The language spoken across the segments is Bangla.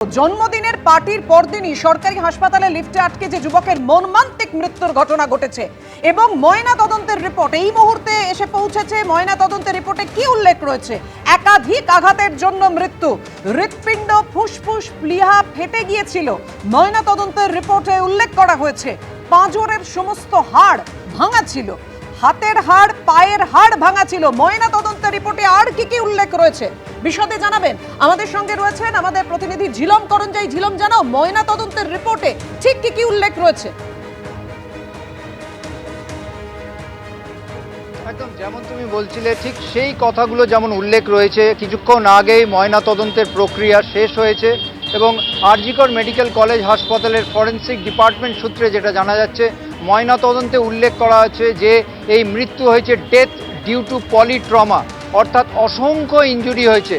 জন্মদিনের পার্টির পরদিনই সরকারি হাসপাতালে লিফটে আটকে যে যুবকের মর্মান্তিক মৃত্যুর ঘটনা ঘটেছে এবং ময়না তদন্তের রিপোর্ট এই মুহূর্তে এসে পৌঁছেছে। ময়না তদন্তের রিপোর্টে কি উল্লেখ রয়েছে? একাধিক আঘাতের জন্য মৃত্যু, হৃৎপিণ্ড, ফুসফুস, প্লীহা ফেটে গিয়েছিল। ময়না তদন্তের রিপোর্টে উল্লেখ করা হয়েছে পাঁজরের সমস্ত হাড় ভাঙা ছিল, হাতের হাড়, পায়ের হাড় ভাঙা ছিল। ময়না তদন্তের রিপোর্টে আর কি কি উল্লেখ রয়েছে বিশদে জানাবেন। আমাদের সঙ্গে রয়েছেন আমাদের প্রতিনিধি ঝিলম করঞ্জাই। ঝিলম, জানাও ময়না তদন্তের রিপোর্টে ঠিক কি কি উল্লেখ রয়েছে? একদম যেমন তুমি বলছিলে ঠিক সেই কথাগুলো যেমন উল্লেখ রয়েছে। কিছুক্ষণ আগেই ময়না তদন্তের প্রক্রিয়া শেষ হয়েছে এবং আরজিকর মেডিকেল কলেজ হাসপাতালের ফরেন্সিক ডিপার্টমেন্ট সূত্রে যেটা জানা যাচ্ছে, ময়না তদন্তে উল্লেখ করা আছে যে এই মৃত্যু হয়েছে ডেথ ডিউ টু পলিট্রমা, অর্থাৎ অসংখ্য ইনজুরি হয়েছে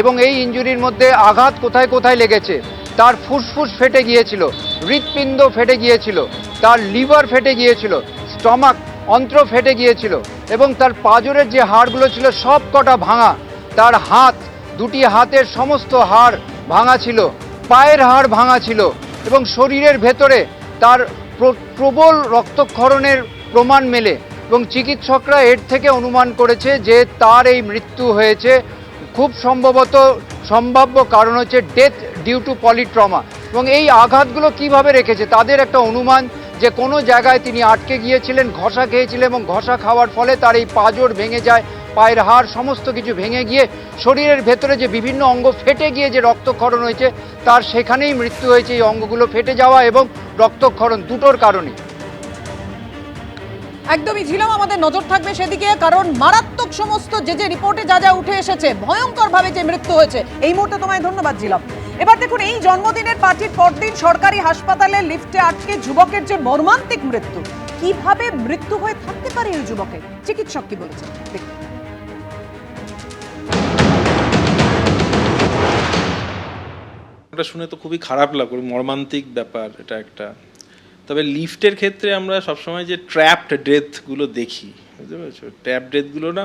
এবং এই ইনজুরির মধ্যে আঘাত কোথায় কোথায় লেগেছে। তার ফুসফুস ফেটে গিয়েছিল, হৃৎপিণ্ড ফেটে গিয়েছিল, তার লিভার ফেটে গিয়েছিল, স্টমাক অন্ত্র ফেটে গিয়েছিল এবং তার পাঁজরের যে হাড়গুলো ছিল সব কটা ভাঙা। তার হাত, দুটি হাতের সমস্ত হাড় ভাঙা ছিল, পায়ের হাড় ভাঙা ছিল এবং শরীরের ভেতরে তার প্রবল রক্তক্ষরণের প্রমাণ মেলে এবং চিকিৎসকরা এর থেকে অনুমান করেছে যে তার এই মৃত্যু হয়েছে খুব সম্ভাব্য কারণ হচ্ছে ডেথ ডিউ টু পলিট্রমা। এবং এই আঘাতগুলো কিভাবে রেখেছে তাদের একটা অনুমান যে কোনো জায়গায় তিনি আটকে গিয়েছিলেন, ঘষা খেয়েছিলেন এবং ঘষা খাওয়ার ফলে তার এই পাঁজর ভেঙে যায়, পায়ের হাড় সমস্ত কিছু ভেঙে গিয়ে শরীরের ভেতরে যে বিভিন্ন অঙ্গ ফেটে গিয়ে যে রক্তক্ষরণ হয়েছে তার সেখানেই মৃত্যু হয়েছে। এই অঙ্গগুলো ফেটে যাওয়া এবং রক্তক্ষরণ দুটোর কারণে। একদমই ঝিলম, আমাদের নজর থাকবে সেদিকে, কারণ মারাত্মক সমস্ত যে রিপোর্টে যা উঠে এসেছে, ভয়ঙ্কর ভাবে যে মৃত্যু হয়েছে। এই মুহূর্তে তোমায় ধন্যবাদ ঝিলম। এবার দেখুন, এই জন্মদিনের পার্টির পরদিন সরকারি হাসপাতালে লিফটে আটকে যুবকের যে মর্মান্তিক মৃত্যু, কিভাবে মৃত্যু হয়ে থাকতে পারে এই যুবকের, চিকিৎসক কি বলেছেন দেখুন। এটা শুনে তো খুবই খারাপ লাগলো, মর্মান্তিক ব্যাপার এটা একটা। তবে লিফটের ক্ষেত্রে আমরা সবসময় যে ট্র্যাপড ডেথগুলো দেখি, বুঝতে পেরেছো, ট্র্যাপড ডেথগুলো না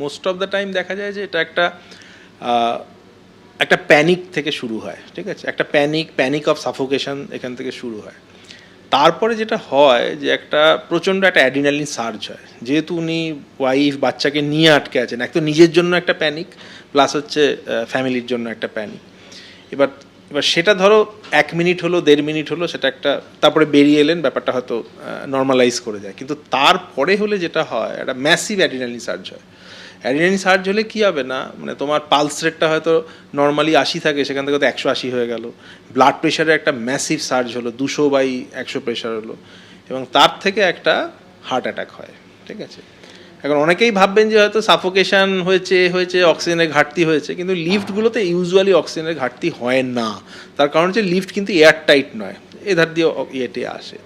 মোস্ট অফ দ্য টাইম দেখা যায় যে এটা একটা প্যানিক থেকে শুরু হয়, ঠিক আছে, একটা প্যানিক অফ সাফোকেশন এখান থেকে শুরু হয়। তারপরে যেটা হয় যে একটা প্রচণ্ড একটা অ্যাড্রিনালিন সার্জ হয়, যেহেতু উনি ওয়াইফ বাচ্চাকে নিয়ে আটকে আছেন। এক তো নিজের জন্য একটা প্যানিক, প্লাস হচ্ছে ফ্যামিলির জন্য একটা প্যানিক। এবার সেটা ধরো 1 মিনিট হলো, 1.5 মিনিট হলো, সেটা একটা, তারপরে বেরিয়ে এলেন, ব্যাপারটা হয়তো নর্মালাইজ করে যায়। কিন্তু তারপরে হলে যেটা হয়, একটা ম্যাসিভ অ্যাড্রিনালিন সার্জ হয়। অ্যাড্রিনালিন সার্জ হলে কী হবে না, মানে তোমার পালস রেটটা হয়তো নর্মালি 80 থাকে, সেখান থেকে তো 180 হয়ে গেল। ব্লাড প্রেশারে একটা ম্যাসিভ সার্জ হলো, 200/100 প্রেশার হলো এবং তার থেকে একটা হার্ট অ্যাটাক হয়, ঠিক আছে। এখন অনেকেই ভাববেন যে হয়তো সাফোকেশন হয়েছে অক্সিজেনের ঘাটতি হয়েছে, কিন্তু লিফটগুলোতে ইউজুয়ালি অক্সিজেনের ঘাটতি হয় না। তার কারণ হচ্ছে লিফট কিন্তু এয়ার টাইট নয়, এধার দিয়ে ইয়েটে আসে।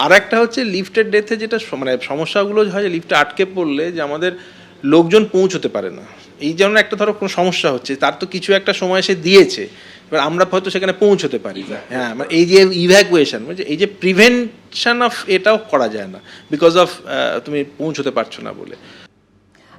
আর একটা হচ্ছে লিফটের ডেথে যেটা মানে সমস্যাগুলো হয় যে লিফটে আটকে পড়লে যে আমাদের লোকজন পৌঁছতে পারে না। এই যেমন একটা ধরো কোনো সমস্যা হচ্ছে, তার তো কিছু একটা সময় সে দিয়েছে, এবার আমরা হয়তো সেখানে পৌঁছতে পারি না। হ্যাঁ, মানে এই যে ইভ্যাকুয়েশন, মানে এই যে প্রিভেনশন অফ, এটাও করা যায় না বিকজ অফ তুমি পৌঁছতে পারছো না বলে।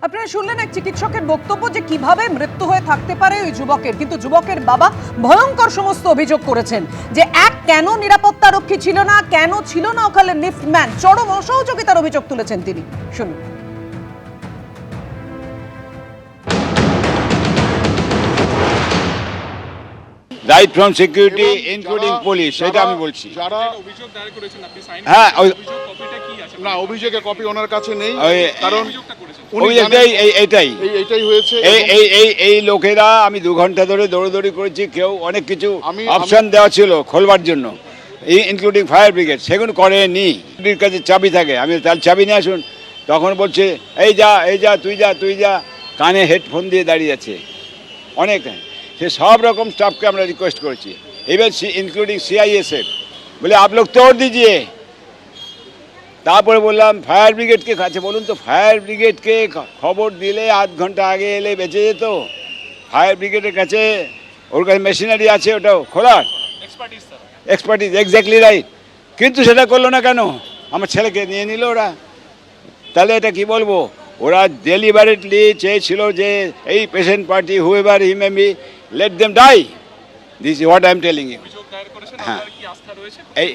আপনারা শুনলেন এক চিকিৎসকের বক্তব্য যে কিভাবে মৃত্যু হয়ে থাকতে পারে ওই যুবকের। কিন্তু যুবকের বাবা ভয়ঙ্কর সমস্ত অভিযোগ করেছেন যে কেন নিরাপত্তা রক্ষী ছিল না, কেন ছিল না ওখানে লিফটম্যান, চরম অসহযোগিতার অভিযোগ তুলেছেন তিনি। শুনুন। Right from security including police, সেটা আমি বলছি। যারা অভিযোগ দায়ের করেছেন, আপনি সাইন হ্যাঁ, অভিযোগ কপিটা কি আছে? না, অভিযোগের কপি ওনার কাছে নেই, কারণ এইটাই হয়েছে। এই লোকেরা, আমি 2 ঘন্টা ধরে দৌড়দৌড়ি করেছি, কেউ অনেক কিছু অপশন দেওয়া ছিল খোলবার জন্য, ইনক্লুডিং ফায়ার ব্রিগেড, সেগুলো করেনি। এর কাছে চাবি থাকে, আমি তার চাবি নিয়ে আসুন, তখন বলছে এই যা তুই যা, কানে হেডফোন দিয়ে দাঁড়িয়ে আছে অনেক। সে সব রকম স্টাফকে আমরা রিকোয়েস্ট করেছি, ইভেন ইনক্লুডিং CISF, বলে আপ লোক তোড় দিজিয়ে। তারপরে বললাম ফায়ার ব্রিগেডকে কাছে বলুন তো, ফায়ার ব্রিগেডকে খবর দিলে 8 ঘন্টা আগে এলে বেঁচে যেত। ফায়ার ব্রিগেডের কাছে ওর কাছে মেশিনারি আছে, ওটাও খোলার এক্সপার্টিস, এক্স্যাক্টলি রাইট। কিন্তু সেটা করলো না কেন? আমার ছেলেকে নিয়ে নিল ওরা। তাহলে এটা কি বলবো, ওরা ডেলিবারেটলি চেয়েছিল যে এই patient party whoever he may be, let them die. This is what I am telling you. হ্যাঁ, এই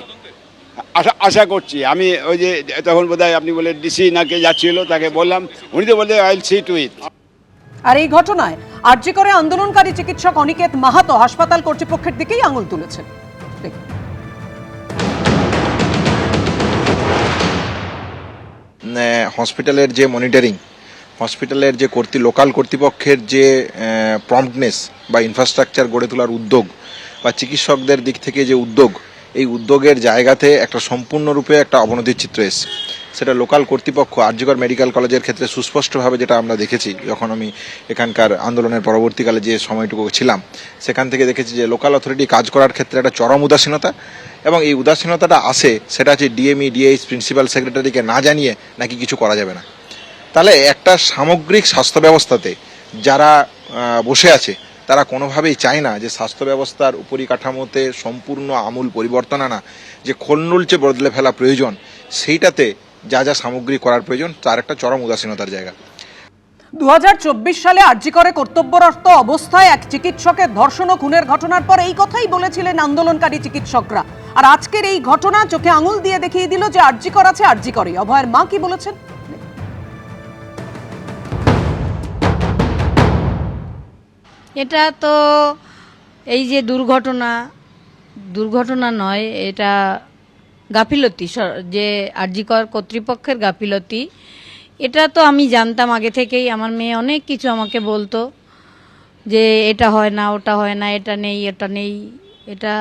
আশা করছি। আমি ওই যে তখন বোধহয় আপনি বলে ডিসি নাকে যাচ্ছিল, তাকে বললাম, উনি তো বলতে আই উইল সি টু ইট। আর এই ঘটনায় আরজি করে আন্দোলনকারী চিকিৎসক অনিকেত মাহাতো হাসপাতাল কর্তৃপক্ষের দিকেই আঙুল তুলেছেন। দেখুন। হসপিটালের যে মনিটরিং, হসপিটালের যে লোকাল কর্তৃপক্ষের যে প্রম্পটনেস বা ইনফ্রাস্ট্রাকচার গড়ে তোলার উদ্যোগ বা চিকিৎসকদের দিক থেকে যে উদ্যোগ, এই উদ্যোগের জায়গাতে একটা সম্পূর্ণরূপে একটা অবনতির চিত্র এসেছে। সেটা লোকাল কর্তৃপক্ষ আরজিকর মেডিকেল কলেজের ক্ষেত্রে সুস্পষ্টভাবে যেটা আমরা দেখেছি, যখন আমি এখানকার আন্দোলনের পরবর্তীকালে যে সময়টুকু ছিলাম, সেখান থেকে দেখেছি যে লোকাল অথরিটি কাজ করার ক্ষেত্রে একটা চরম উদাসীনতা, এবং এই উদাসীনতাটা আসে সেটা হচ্ছে ডিএমই ডিএইচ প্রিন্সিপাল সেক্রেটারিকে না জানিয়ে নাকি কিছু করা যাবে না। তাহলে একটা সামগ্রিক স্বাস্থ্য ব্যবস্থাতে যারা বসে আছে তারা কোনোভাবেই চায় না যে স্বাস্থ্য ব্যবস্থার উপরিকাঠামোতে সম্পূর্ণ আমূল পরিবর্তন আনা, যে খোলনুলচে বদলে ফেলা প্রয়োজন, সেইটাতে যা যা সামগ্রী করার প্রয়োজন তার একটা চরম উদাসীনতার জায়গা। 2024 সালে আরজি করে কর্তব্যরত অবস্থায় এক চিকিৎসকের ধর্ষণ ও খুনের ঘটনার পর এই কথাই বলেছিলেন আন্দোলনকারী চিকিৎসকরা। আর আজকের এই ঘটনা চোখে আঙুল দিয়ে দেখিয়ে দিল যে আরজি কর আছে, আরজি করে। অভয়ের মা কি বলেছেন? এটা তো এই যে দুর্ঘটনা নয়, এটা গাফিলতি, যে আরজিকর কর্তৃপক্ষের গাফিলতি। এটা তো আমি জানতাম আগে থেকেই। আমার মেয়ে অনেক কিছু আমাকে বলতো যে এটা হয় না, ওটা হয় না, এটা নেই, ওটা নেই। এটা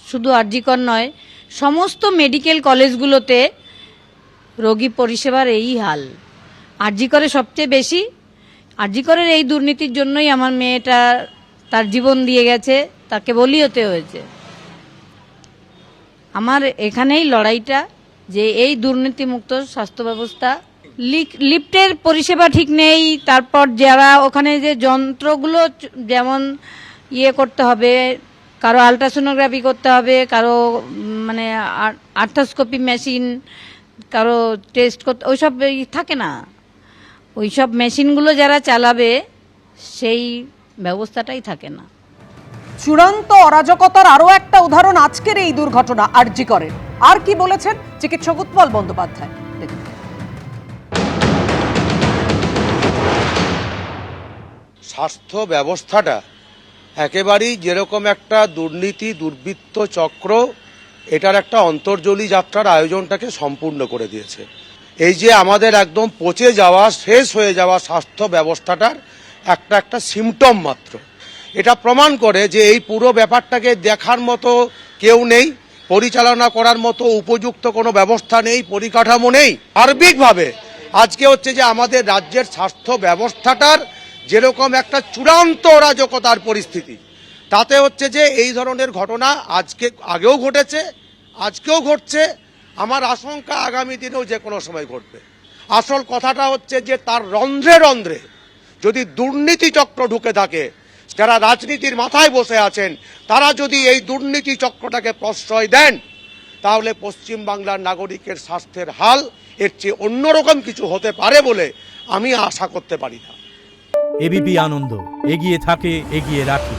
শুধু আরজিকর নয়, সমস্ত মেডিকেল কলেজগুলোতে রোগী পরিষেবার এই হাল। আরজিকরে সবচেয়ে বেশি। আরজিকরের এই দুর্নীতির জন্যই আমার মেয়েটা তার জীবন দিয়ে গেছে, তাকে বলি হতে হয়েছে। আমার এখানেই লড়াইটা, যে এই দুর্নীতিমুক্ত স্বাস্থ্য ব্যবস্থা। লিফটের পরিষেবা ঠিক নেই, তারপর যারা ওখানে যে যন্ত্রগুলো যেমন করতে হবে, কারো আলট্রাসোনোগ্রাফি করতে হবে, কারো মানে আর্থোস্কোপি মেশিন, কারো টেস্ট করতে, ওইসব থাকে না। ওইসব মেশিনগুলো যারা চালাবে সেই ব্যবস্থাটাই থাকে না। চূড়ান্ত অরাজকতার আরো একটা উদাহরণ আজকের এই দুর্ঘটনা আরজি করে। আর কি বলেছেন চিকিৎসক উৎপল বন্দ্যোপাধ্যায়? দেখুন। স্বাস্থ্য ব্যবস্থাটা একেবারেই যেরকম একটা দুর্নীতি দুর্বৃত্ত চক্র, এটার একটা অন্তর্জলী যাত্রার আয়োজনটাকে সম্পূর্ণ করে দিয়েছে। এই যে আমাদের একদম পচে যাওয়া, শেষ হয়ে যাওয়া স্বাস্থ্য ব্যবস্থাটার একটা সিমটম মাত্র। এটা প্রমাণ করে যে এই পুরো ব্যাপারটাকে দেখার মতো কেউ নেই, পরিচালনা করার মতো উপযুক্ত কোনো ব্যবস্থা নেই, পরিকাঠামো নেই। সার্বিকভাবে আজকে হচ্ছে যে আমাদের রাজ্যের স্বাস্থ্য ব্যবস্থাটার যেরকম একটা চূড়ান্ত অরাজকতার পরিস্থিতি, তাতে হচ্ছে যে এই ধরনের ঘটনা আগেও ঘটেছে, আজকেও ঘটছে। আমার আশঙ্কা আগামী দিনেও যে কোনো সময় ঘটবে। আসল কথাটা হচ্ছে যে তার রন্ধ্রে রন্ধ্রে যদি দুর্নীতি চক্র ঢুকে থাকে, যারা রাজনীতির মাথায় বসে আছেন তারা যদি এই দুর্নীতি চক্রটাকে প্রশ্রয় দেন, তাহলে পশ্চিম বাংলার নাগরিকের স্বাস্থ্যের হাল এর চেয়ে অন্যরকম কিছু হতে পারে বলে আমি আশা করতে পারি না। এবিপি আনন্দ, এগিয়ে থাকে, এগিয়ে রাখে।